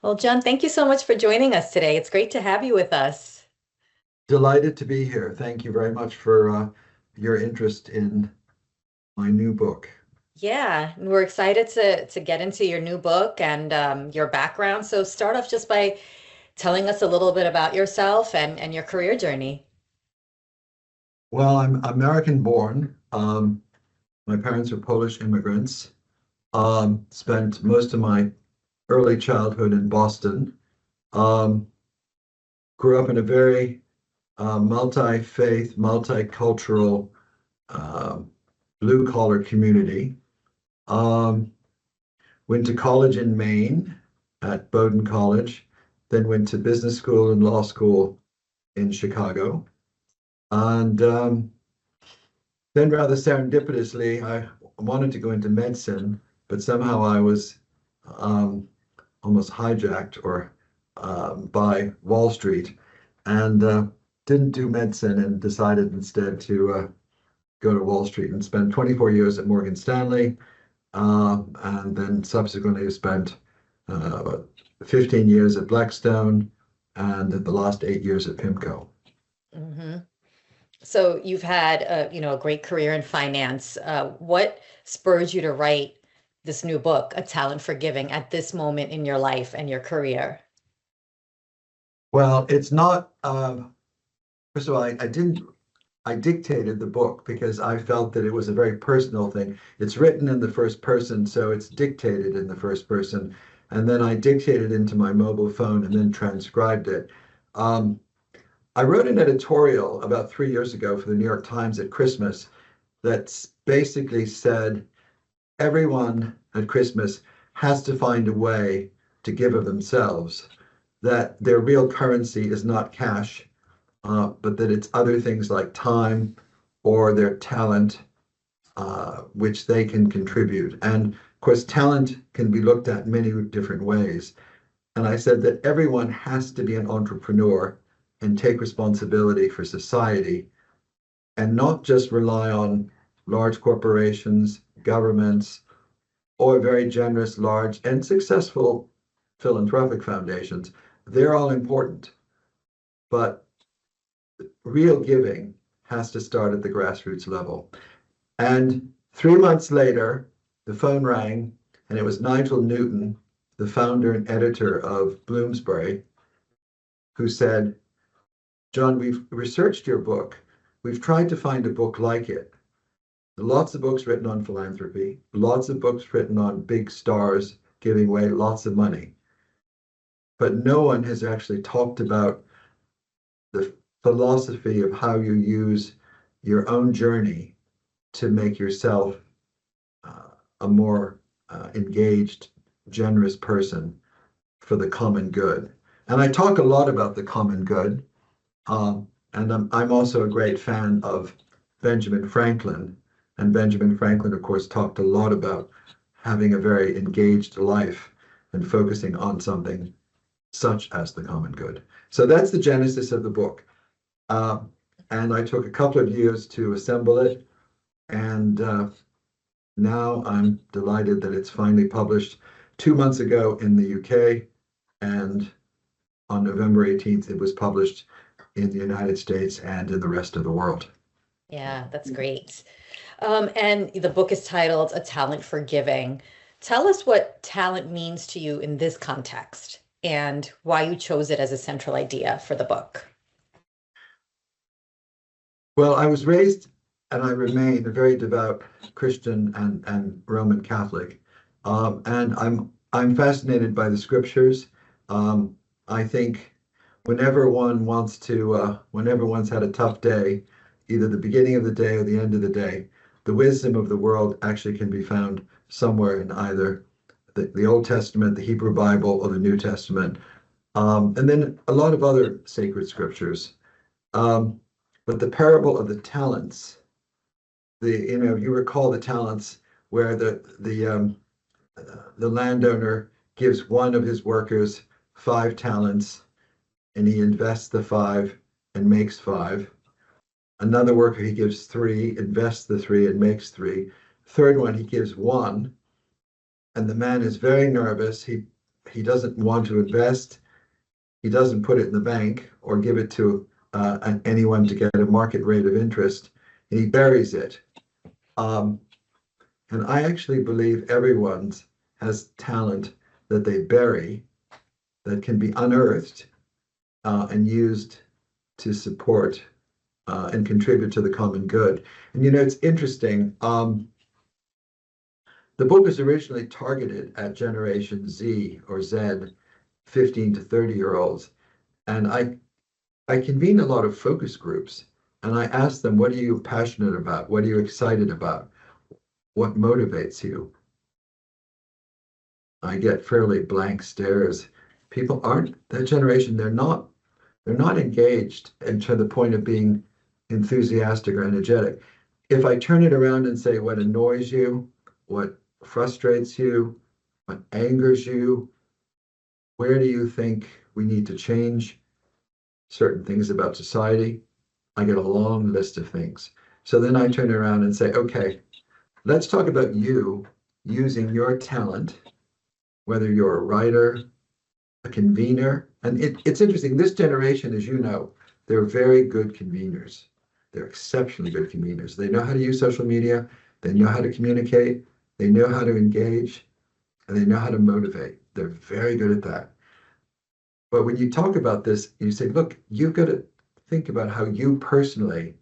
Well, John, thank you so much for joining us today. It's great to have you with us. Delighted to be here. Thank you very much for your interest in my new book. Yeah, and we're excited to get into your new book and your background. So start off just by telling us a little bit about yourself and your career journey. Well, I'm American born. My parents are Polish immigrants. Spent most of my early childhood in Boston. Um, Grew up in a very multi-faith, multicultural, uh, blue-collar community. Um, Went to college in Maine at Bowdoin College, then went to business school and law school in Chicago. And then, rather serendipitously, I wanted to go into medicine, but somehow I was um, almost hijacked or by Wall Street and didn't do medicine and decided instead to go to Wall Street and spend 24 years at Morgan Stanley, and then subsequently spent about 15 years at Blackstone and the last 8 years at PIMCO. hmm So you've had a great career in finance. What spurred you to write this new book, A Talent for Giving, at this moment in your life and your career? Well, it's not, first of all, I dictated the book because I felt that it was a very personal thing. It's written in the first person, so it's dictated in the first person. And then I dictated into my mobile phone and then transcribed it. Um, I wrote an editorial about 3 years ago for the New York Times at Christmas that basically said everyone at Christmas has to find a way to give of themselves, that their real currency is not cash, but that it's other things like time or their talent, which they can contribute. And of course, talent can be looked at many different ways. And I said that everyone has to be an entrepreneur and take responsibility for society and not just rely on large corporations, governments, or very generous, large, and successful philanthropic foundations. They're all important, but real giving has to start at the grassroots level. And 3 months later, the phone rang, and it was Nigel Newton, the founder and editor of Bloomsbury, who said, John, we've researched your book. We've tried to find a book like it. Lots of books written on philanthropy, lots of books written on big stars giving away lots of money. But no one has actually talked about the philosophy of how you use your own journey to make yourself a more engaged, generous person for the common good. And I talk a lot about the common good. And I'm also a great fan of Benjamin Franklin. And Benjamin Franklin, of course, talked a lot about having a very engaged life and focusing on something such as the common good. So that's the genesis of the book. Uh, and I took a couple of years to assemble it. And now I'm delighted that it's finally published 2 months ago in the UK. And on November 18th, it was published in the United States and in the rest of the world. Yeah, that's great. And the book is titled A Talent for Giving. Tell us what talent means to you in this context and why you chose it as a central idea for the book. Well, I was raised and I remain a very devout Christian and Roman Catholic. And I'm fascinated by the scriptures. I think whenever one's had a tough day, either the beginning of the day or the end of the day, the wisdom of the world actually can be found somewhere in either the Old Testament, the Hebrew Bible, or the New Testament, and then a lot of other sacred scriptures. Um, but the parable of the talents, you recall the talents where the landowner gives one of his workers 5 talents, and he invests the five and makes five. Another worker he gives three, invests the three and makes three. Third one he gives one, and the man is very nervous. He he doesn't want to invest. He doesn't put it in the bank or give it to anyone to get a market rate of interest. And he buries it. Um, and I actually believe everyone has talent that they bury that can be unearthed and used to support and contribute to the common good. And it's interesting. The book was originally targeted at Generation Z or Z, 15 to 30-year-olds. And I convene a lot of focus groups and I ask them, what are you passionate about? What are you excited about? What motivates you? I get fairly blank stares. People aren't, that generation, they're not engaged and to the point of being enthusiastic or energetic. If I turn it around and say what annoys you, what frustrates you, what angers you, where do you think we need to change certain things about society? I get a long list of things. So then I turn around and say, okay, let's talk about you using your talent, whether you're a writer, a convener. And it's interesting, this generation, as you know, they're very good conveners. They're exceptionally good conveners. They know how to use social media, they know how to communicate, they know how to engage, and they know how to motivate. They're very good at that. But when you talk about this, you say, look, you've got to think about how you personally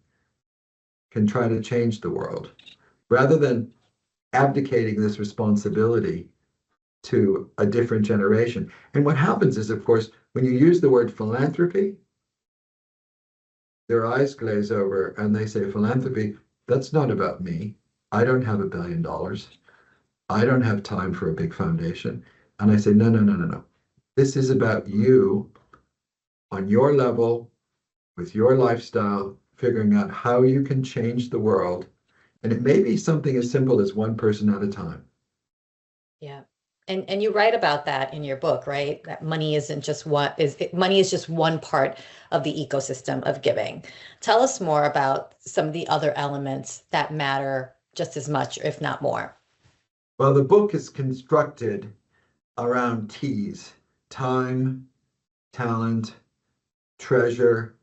can try to change the world rather than abdicating this responsibility to a different generation. And what happens is, of course, when you use the word philanthropy, their eyes glaze over and they say, philanthropy, that's not about me. I don't have $1 billion. I don't have time for a big foundation. And I say, no, no, no, no, no. This is about you on your level, with your lifestyle, figuring out how you can change the world. And it may be something as simple as one person at a time. Yeah. And you write about that in your book, right? That money isn't just money is just one part of the ecosystem of giving. Tell us more about some of the other elements that matter just as much, if not more. Well, the book is constructed around T's: time, talent, treasure,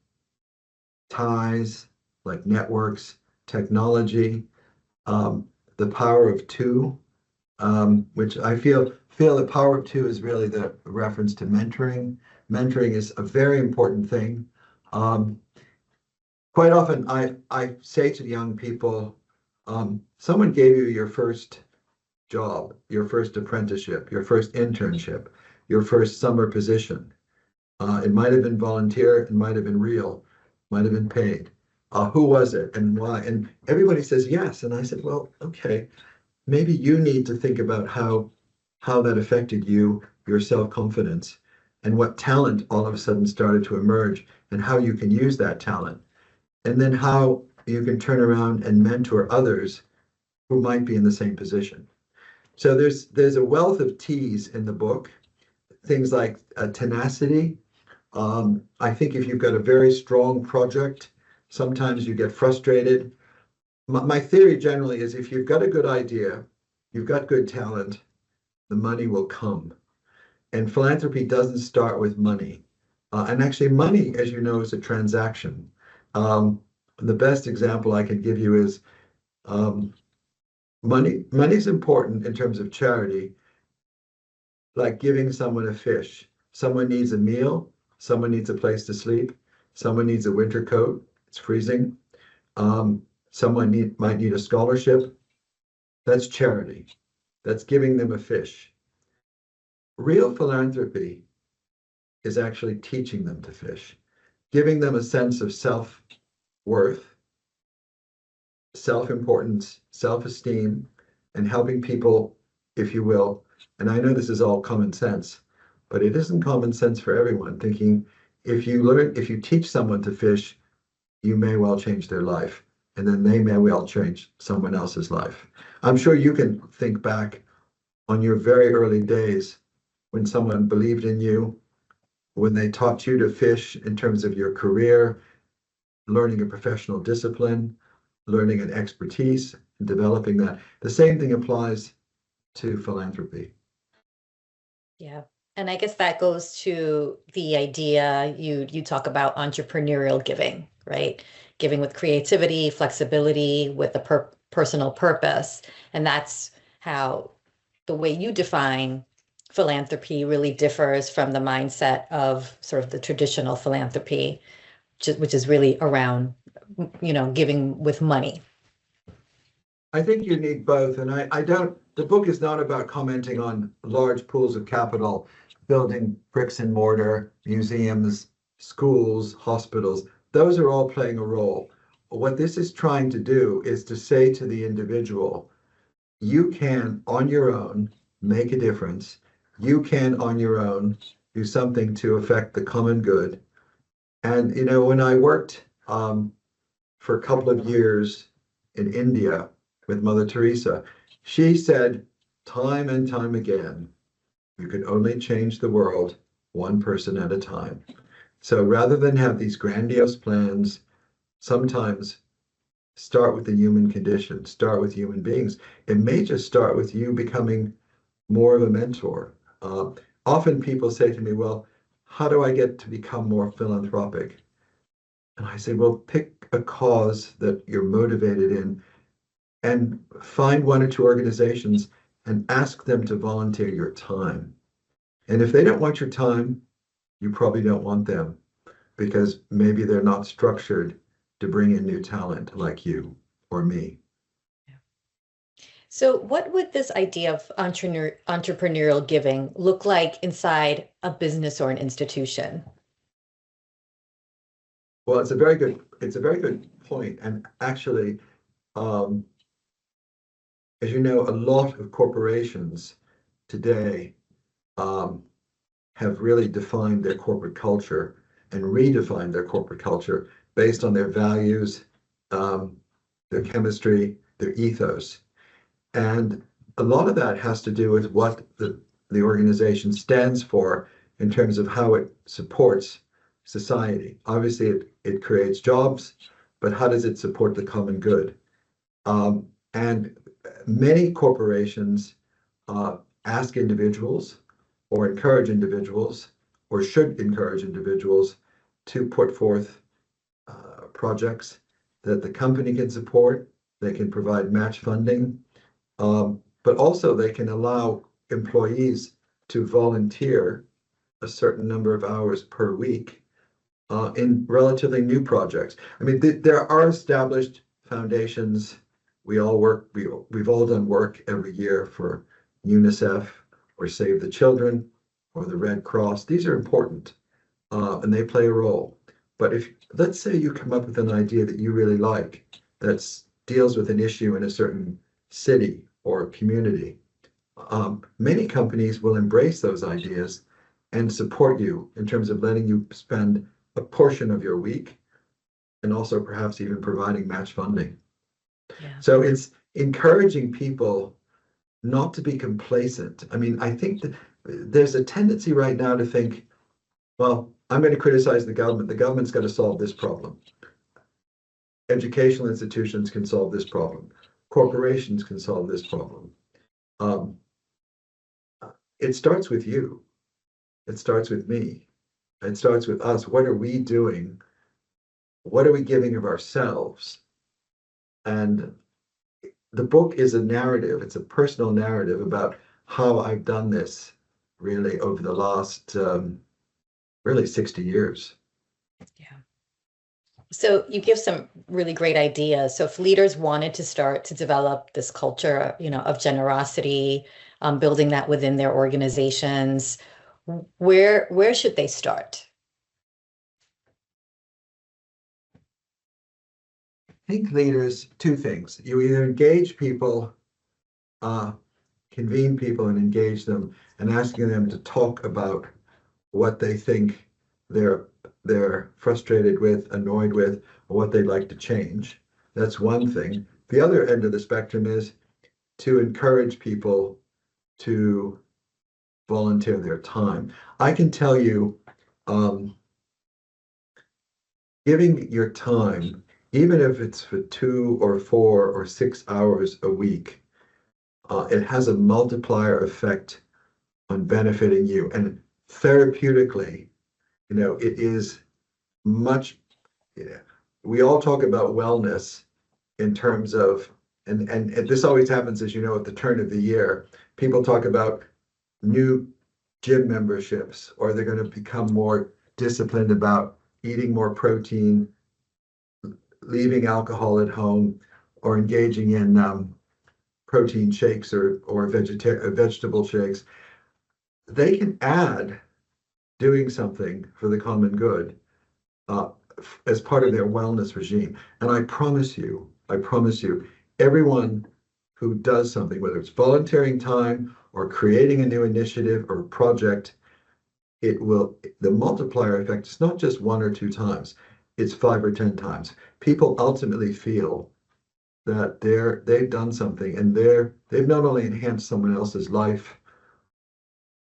ties, like networks, technology, the power of two, which I feel the power of two is really the reference to mentoring. Mentoring is a very important thing. Um, Quite often, I say to young people, someone gave you your first job, your first apprenticeship, your first internship, your first summer position. It might have been volunteer, it might have been real, might have been paid. Who was it and why? And everybody says yes. And I said, well, okay, maybe you need to think about how that affected you, your self-confidence, and what talent all of a sudden started to emerge, and how you can use that talent, and then how you can turn around and mentor others who might be in the same position. So there's a wealth of T's in the book, things like tenacity. I think if you've got a very strong project, sometimes you get frustrated. My theory generally is if you've got a good idea, you've got good talent, the money will come. And philanthropy doesn't start with money. And actually, money, as you know, is a transaction. Um, the best example I can give you is um, money. Money is important in terms of charity, like giving someone a fish. Someone needs a meal, someone needs a place to sleep, someone needs a winter coat, it's freezing. Someone might need a scholarship. That's charity. That's giving them a fish. Real philanthropy is actually teaching them to fish, giving them a sense of self-worth, self-importance, self-esteem, and helping people, if you will. And I know this is all common sense, but it isn't common sense for everyone, thinking if you teach someone to fish, you may well change their life, and then they may well change someone else's life. I'm sure you can think back on your very early days when someone believed in you, when they taught you to fish in terms of your career, learning a professional discipline, learning an expertise, and developing that. The same thing applies to philanthropy. Yeah. And I guess that goes to the idea you talk about entrepreneurial giving, right? Giving with creativity, flexibility, with a personal purpose. And that's how the way you define philanthropy really differs from the mindset of sort of the traditional philanthropy, which is really around, giving with money. I think you need both. And I don't, the book is not about commenting on large pools of capital, building bricks and mortar, museums, schools, hospitals. Those are all playing a role. What this is trying to do is to say to the individual, you can, on your own, make a difference. You can, on your own, do something to affect the common good. And, when I worked for a couple of years in India with Mother Teresa, she said time and time again, you can only change the world one person at a time. So rather than have these grandiose plans, sometimes start with the human condition, start with human beings. It may just start with you becoming more of a mentor. Often people say to me, well, how do I get to become more philanthropic? And I say, well, pick a cause that you're motivated in and find one or two organizations and ask them to volunteer your time. And if they don't want your time, you probably don't want them because maybe they're not structured to bring in new talent like you or me. So, what would this idea of entrepreneurial giving look like inside a business or an institution? Well, it's a very good point. And actually, um, as you know, a lot of corporations today um, have really defined their corporate culture and redefined their corporate culture based on their values, um, their chemistry, their ethos. And a lot of that has to do with what the organization stands for in terms of how it supports society. Obviously, it creates jobs, but how does it support the common good? And many corporations ask individuals or encourage individuals or should encourage individuals to put forth projects that the company can support. They can provide match funding, but also they can allow employees to volunteer a certain number of hours per week in relatively new projects. I mean, there are established foundations. We've all done work every year for UNICEF or Save the Children or the Red Cross. These are important and they play a role. But if, let's say you come up with an idea that you really like that deals with an issue in a certain city or community, many companies will embrace those ideas and support you in terms of letting you spend a portion of your week and also perhaps even providing match funding. Yeah. So it's encouraging people not to be complacent. I mean, I think that there's a tendency right now to think, well, I'm going to criticize the government. The government's got to solve this problem. Educational institutions can solve this problem. Corporations can solve this problem. Um, it starts with you. It starts with me. It starts with us. What are we doing? What are we giving of ourselves? And the book is a narrative. It's a personal narrative about how I've done this really over the last really 60 years. Yeah. So you give some really great ideas. So if leaders wanted to start to develop this culture, of generosity, building that within their organizations, where should they start? I think leaders, two things. You either engage people, uh, convene people and engage them and asking them to talk about what they think they're they're frustrated with, annoyed with, or what they'd like to change. That's one thing. The other end of the spectrum is to encourage people to volunteer their time. I can tell you, um, giving your time, even if it's for 2 or 4 or 6 hours a week, it has a multiplier effect on benefiting you. And therapeutically, it is much, yeah, we all talk about wellness in terms of, and this always happens, as you know, at the turn of the year. People talk about new gym memberships, or they're going to become more disciplined about eating more protein, leaving alcohol at home, or engaging in protein shakes or vegetable shakes. They can add doing something for the common good uh, as part of their wellness regime. And I promise you, everyone who does something, whether it's volunteering time or creating a new initiative or project, the multiplier effect is not just 1 or 2 times, it's 5 or 10 times. People ultimately feel that they've done something, and they've not only enhanced someone else's life,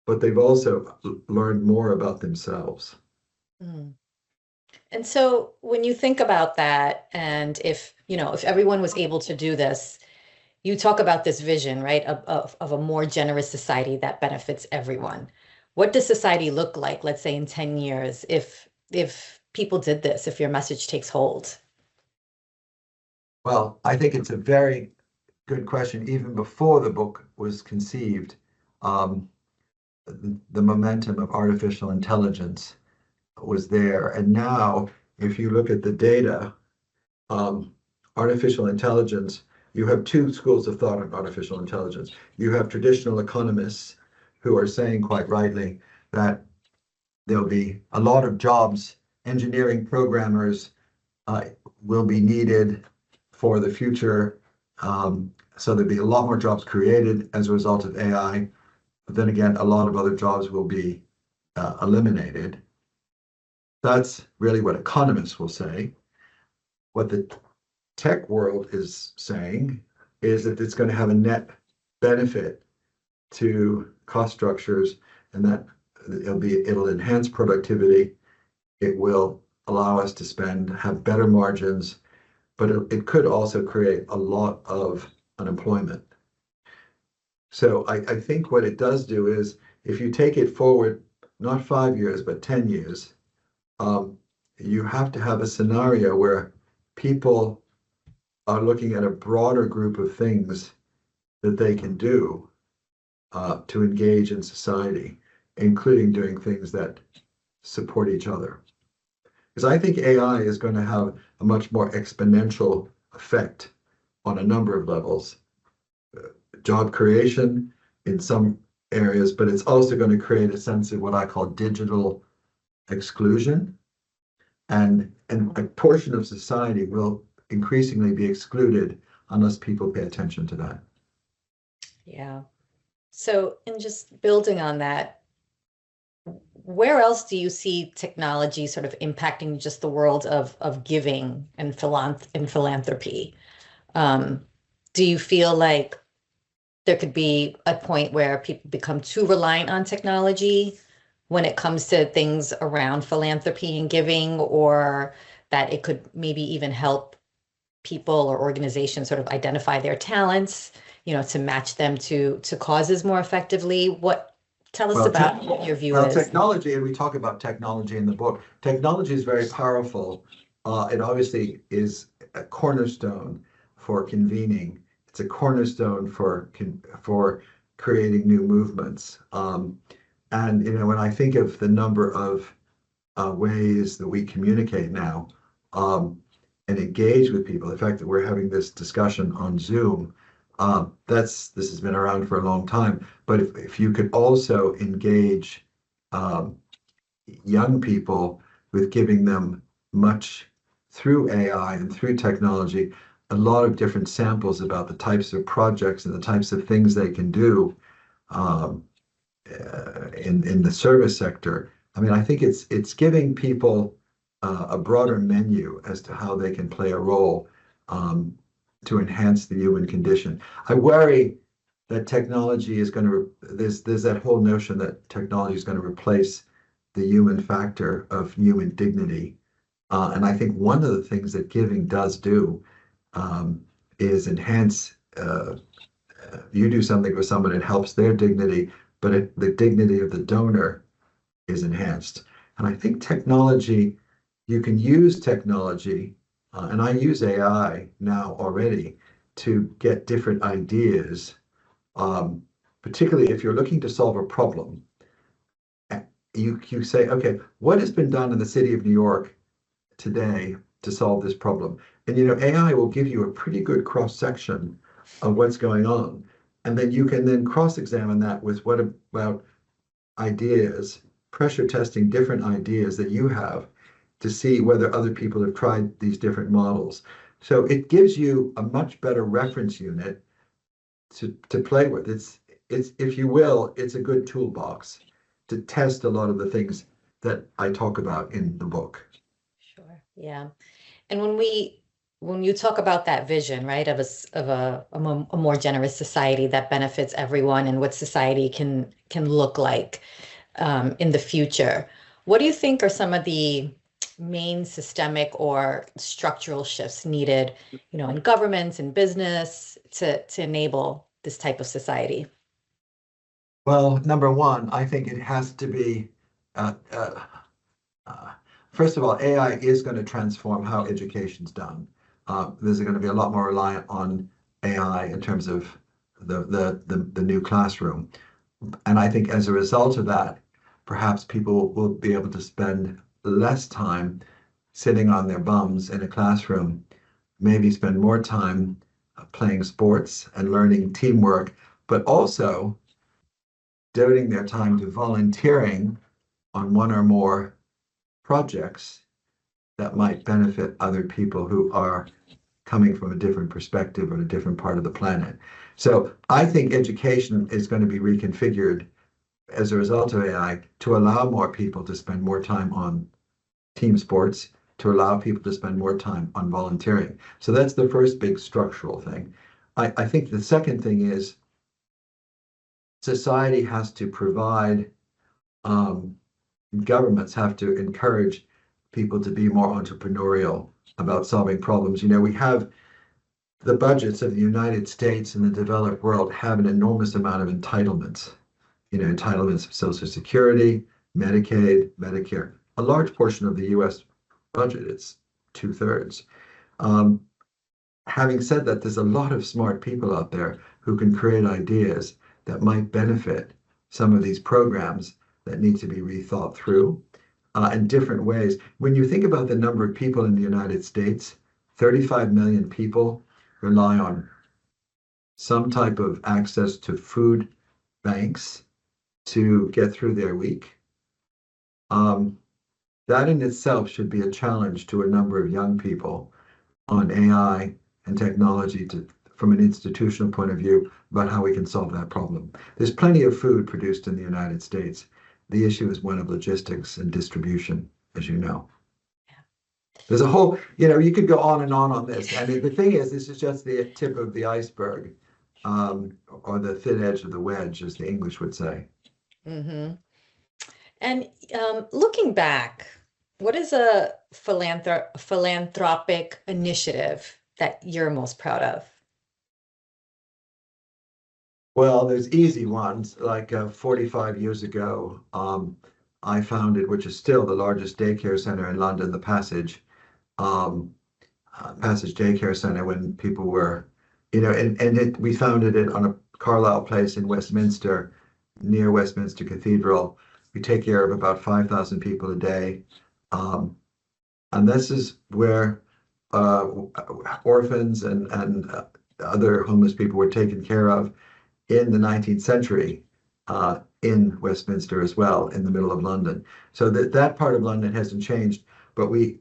but they've also learned more about themselves. Mm. And so when you think about that, and if everyone was able to do this, you talk about this vision, right, of a more generous society that benefits everyone. What does society look like, let's say in 10 years, if people did this, if your message takes hold? Well, I think it's a very good question. Even before the book was conceived, um, the momentum of artificial intelligence was there. And now, if you look at the data, um, artificial intelligence, you have two schools of thought on artificial intelligence. You have traditional economists who are saying quite rightly that there'll be a lot of jobs, engineering programmers uh, will be needed for the future. So there'll be a lot more jobs created as a result of AI. But then again, a lot of other jobs will be eliminated. That's really what economists will say. What the tech world is saying is that it's going to have a net benefit to cost structures, and that it'll enhance productivity. It will allow us to have better margins, but it could also create a lot of unemployment. So I think what it does do is, if you take it forward, not 5 years, but 10 years, um, you have to have a scenario where people are looking at a broader group of things that they can do to engage in society, including doing things that support each other. Because I think AI is going to have a much more exponential effect on a number of levels. Job creation in some areas, but it's also going to create a sense of what I call digital exclusion. And a portion of society will increasingly be excluded unless people pay attention to that. Yeah. So, in just building on that, where else do you see technology sort of impacting just the world of giving and philanthropy? Do you feel like there could be a point where people become too reliant on technology when it comes to things around philanthropy and giving, or that it could maybe even help people or organizations sort of identify their talents, to match them to causes more effectively? Tell us Well, about what your view well, is. technology, and we talk about technology in the book. Technology is very powerful. It obviously is a cornerstone for convening. It's a cornerstone for creating new movements. And when I think of the number of ways that we communicate now and engage with people, the fact that we're having this discussion on Zoom, this has been around for a long time. But if you could also engage um, young people with giving them much through AI and through technology, a lot of different samples about the types of projects and the types of things they can do um, in the service sector. I mean, I think it's giving people a broader menu as to how they can play a role um, to enhance the human condition. I worry that technology is going to, there's that whole notion that technology is going to replace the human factor of human dignity. And I think one of the things that giving does do is enhance. You do something for someone, it helps their dignity. but the dignity of the donor is enhanced. And I think technology, you can use technology, and I use AI now already to get different ideas, um, particularly if you're looking to solve a problem. You say, okay, what has been done in the city of New York today to solve this problem? And AI will give you a pretty good cross section of what's going on. And then you can then cross-examine that with what about ideas, pressure testing different ideas that you have to see whether other people have tried these different models. So it gives you a much better reference unit to play with. It's if you will, it's a good toolbox to test a lot of the things that I talk about in the book. Sure. Yeah. And when you talk about that vision, right, of a more generous society that benefits everyone and what society can look like in the future, what do you think are some of the main systemic or structural shifts needed, in governments and business to enable this type of society? Well, number one, I think it has to be, uh, uh, uh, first of all, AI is going to transform how education's done. There's going to be a lot more reliant on AI in terms of the new classroom. And I think as a result of that, perhaps people will be able to spend less time sitting on their bums in a classroom, maybe spend more time playing sports and learning teamwork, but also devoting their time to volunteering on one or more projects that might benefit other people who are coming from a different perspective or a different part of the planet. So I think education is going to be reconfigured as a result of AI to allow more people to spend more time on team sports, to allow people to spend more time on volunteering. So that's the first big structural thing. I think the second thing is society has to provide, um, governments have to encourage people to be more entrepreneurial about solving problems. We have the budgets of the United States and the developed world have an enormous amount of entitlements, entitlements of Social Security, Medicaid, Medicare. A large portion of the US budget, it's two-thirds. Um, Having said that, there's a lot of smart people out there who can create ideas that might benefit some of these programs that need to be rethought through in different ways. When you think about the number of people in the United States, 35 million people rely on some type of access to food banks to get through their week. Um, that in itself should be a challenge to a number of young people on AI and technology from an institutional point of view about how we can solve that problem. There's plenty of food produced in the United States. The issue is one of logistics and distribution, as you know. There's a whole, you could go on and on this. I mean, the thing is, this is just the tip of the iceberg, or the thin edge of the wedge, as the English would say. Mm-hmm. And looking back, what is a philanthropic initiative that you're most proud of? Well, there's easy ones. Like 45 years ago, I founded, which is still the largest daycare center in London, the um, Passage Daycare Center, when people were, we founded it on a Carlisle Place in Westminster, near Westminster Cathedral. We take care of about 5,000 people a day. Um, and this is where orphans and other homeless people were taken care of in the 19th century, in Westminster as well, in the middle of London. So that part of London hasn't changed, but we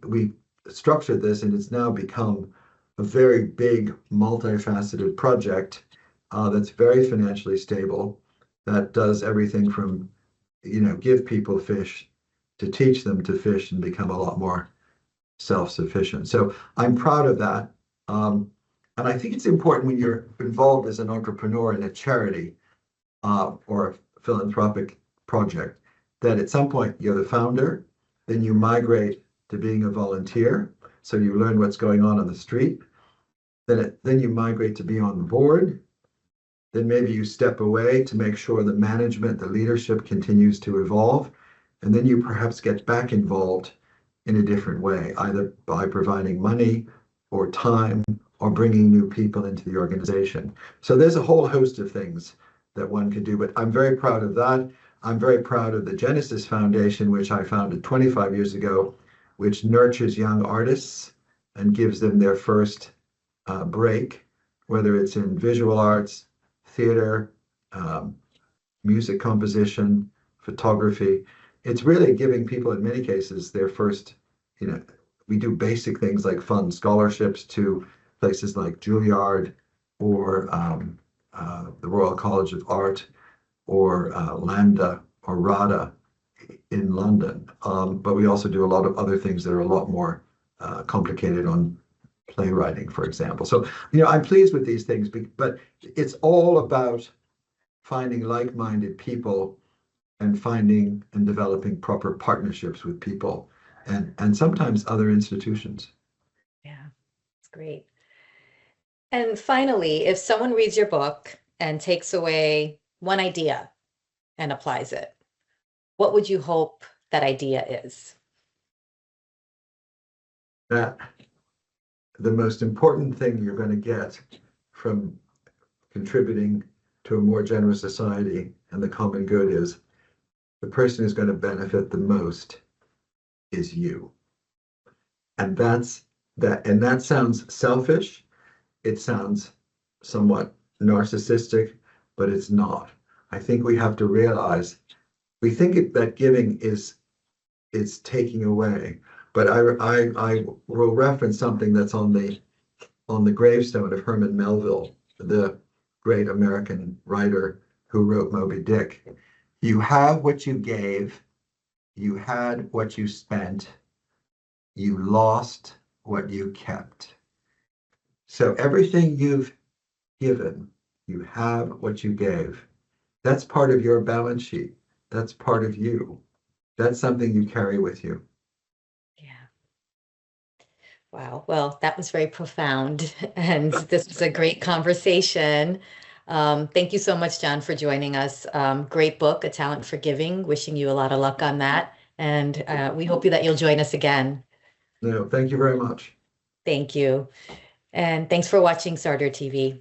structured this, and it's now become a very big, multifaceted project that's very financially stable, that does everything from, give people fish to teach them to fish and become a lot more self-sufficient. So I'm proud of that. And I think it's important when you're involved as an entrepreneur in a charity or a philanthropic project that at some point you're the founder, then you migrate to being a volunteer. So you learn what's going on the street. Then you migrate to be on the board. then maybe you step away to make sure the management, the leadership continues to evolve. And then you perhaps get back involved in a different way, either by providing money or time or bringing new people into the organization. So there's a whole host of things that one could do, but I'm very proud of that. I'm very proud of the Genesis Foundation, which I founded 25 years ago, which nurtures young artists and gives them their first break, whether it's in visual arts, theater, music composition, photography. It's really giving people, in many cases, their first, we do basic things like fund scholarships to places like Juilliard or the Royal College of Art or Lambda or RADA in London. But we also do a lot of other things that are a lot more complicated on playwriting, for example. So, I'm pleased with these things, but it's all about finding like-minded people and finding and developing proper partnerships with people and sometimes other institutions. Yeah, it's great. And finally, if someone reads your book and takes away one idea and applies it, what would you hope that idea is? That the most important thing you're going to get from contributing to a more generous society and the common good is the person who's going to benefit the most is you. And that sounds selfish. It sounds somewhat narcissistic, but it's not. I think we have to realize we think that giving is taking away. But I will reference something that's on the gravestone of Herman Melville, the great American writer who wrote Moby Dick. You have what you gave, you had what you spent, you lost what you kept. So everything you've given, you have what you gave. That's part of your balance sheet. That's part of you. That's something you carry with you. Yeah. Wow. Well, that was very profound. And this was a great conversation. Thank you so much, John, for joining us. Great book, A Talent for Giving. Wishing you a lot of luck on that. And we hope that you'll join us again. No, thank you very much. Thank you. And thanks for watching Sartor TV.